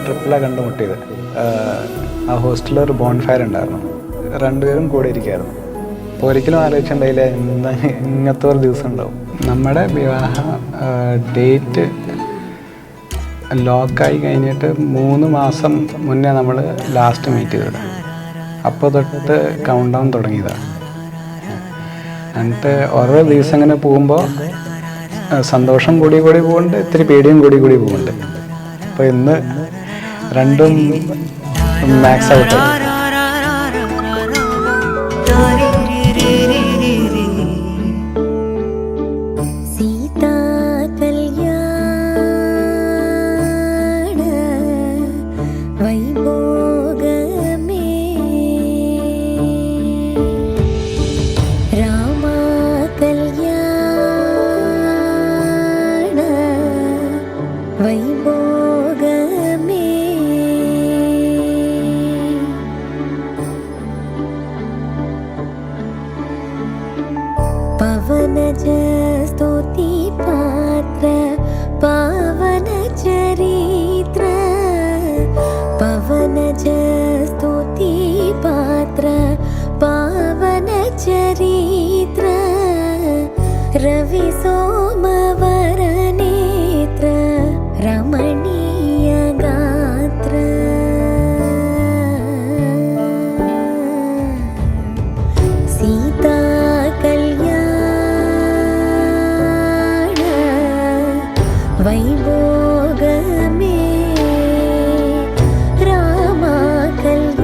ട്രിപ്പിലാണ് കണ്ടുമുട്ടിയത്. ആ ഹോസ്റ്റലിൽ ഒരു ബോൺ ഫയർ ഉണ്ടായിരുന്നു, രണ്ടുപേരും കൂടെ ഇരിക്കുകയായിരുന്നു. അപ്പോൾ ഒരിക്കലും ആലോചിച്ചിട്ടുണ്ടായില്ല ഇങ്ങനത്തെ ഒരു ദിവസം ഉണ്ടാവും. നമ്മുടെ വിവാഹ ഡേറ്റ് ലോക്കായി കഴിഞ്ഞിട്ട് 3 മാസം മുന്നേ നമ്മൾ ലാസ്റ്റ് മീറ്റ് ചെയ്തത്. അപ്പോൾ തൊട്ട് കൗണ്ട് ഡൗൺ തുടങ്ങിയതാണ്. എന്നിട്ട് ഓരോ ദിവസം ഇങ്ങനെ പോകുമ്പോൾ സന്തോഷം കൂടി പോകുന്നുണ്ട്, ഇത്തിരി പേടിയും കൂടി പോകുന്നുണ്ട്. അപ്പോൾ ഇന്ന് രണ്ടും മാക്സ് ഔട്ട്. पवनज स्तुति पात्र पावन चरित्र, पवनज स्तुति पात्र पावन चरित्र, रवि सोमवर नेत्र रमणीय गात्र, सीता वैभोग में रामा कल्याण,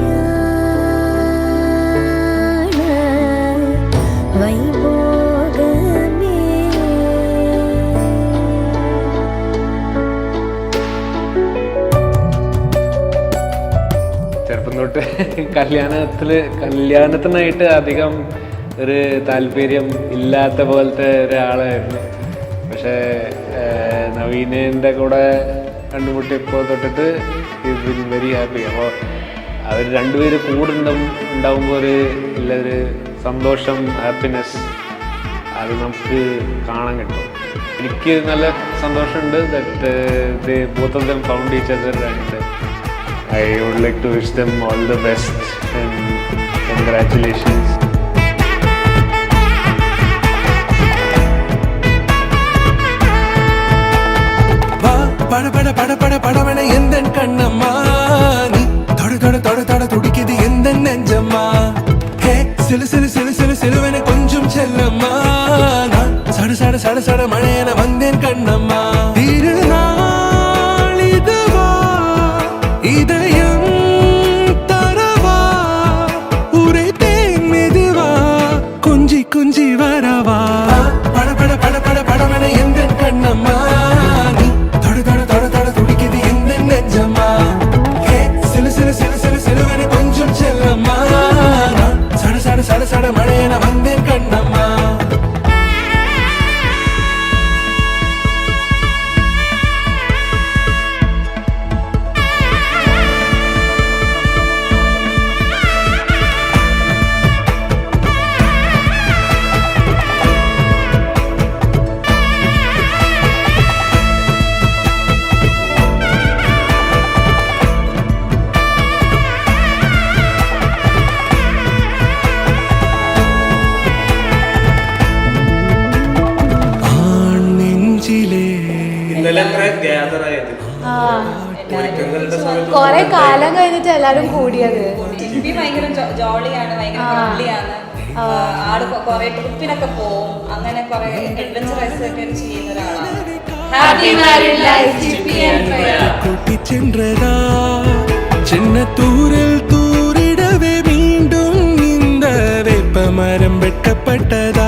वैभोग में. ചെറുപ്പം തൊട്ട് കല്യാണത്തിനായിട്ട് അധികം ഒരു താല്പര്യം ഇല്ലാത്ത പോലത്തെ ഒരാളായിരുന്നു. പക്ഷേ നവീനേൻ്റെ കൂടെ കണ്ടുമുട്ടിയപ്പോൾ തൊട്ടിട്ട് ഈസ് ബീൻ വെരി ഹാപ്പി. അപ്പോൾ അവർ രണ്ടുപേരും കൂടെ ഉണ്ടാവുമ്പോൾ ഒരു സന്തോഷം, ഹാപ്പിനെസ് അത് നമുക്ക് കാണാൻ കിട്ടും. എനിക്ക് നല്ല സന്തോഷമുണ്ട് that both of them found each other and I would like to wish them all the best and congratulations. பட பட பட பட படவன எந்த கண்ணம்மா, நீ தொட தொட தொட தொட துடிக்குது எந்த நெஞ்சம்மா, ஹே சிலு சிலு சிலு சிலு சிலுவன கொஞ்சம் செல்லம்மா, நான் சட சட சட சட மழையன வந்தேன் கண்ணம்மா, திருநாள் இதுவா இதயம் தரவா உரைத்தேன் மெதுவா கொஞ்சி கொஞ்சி வரவா, பட பட பட பட படவன எந்த கண்ணம்மா, சட சட மழையன வந்தேன் கண்ணம்மா. കൊറേ കാലം കഴിഞ്ഞിട്ട് എല്ലാരും കൂടിയത്. ഭയങ്കര ജോളിയാണ്, ഭയങ്കര ഫ്രണ്ട്ലിയാണ്. ആള് കൊറേ ട്രിപ്പിനൊക്കെ പോവും, അങ്ങനെ കൊറേ അഡ്വഞ്ചറസ് ഒക്കെ ചെയ്യുന്ന ഒരാളാണ്. ഹാപ്പി മാരീഡ് ലൈഫ് ജിപ്പി ആൻഡ് പ്രയ. കൂട്ടിച്ചെன்றதா சின்னத்தூரில் தூரிடவே மீண்டும் இந்த வேப்பமரம் வெட்டப்பட்டதா.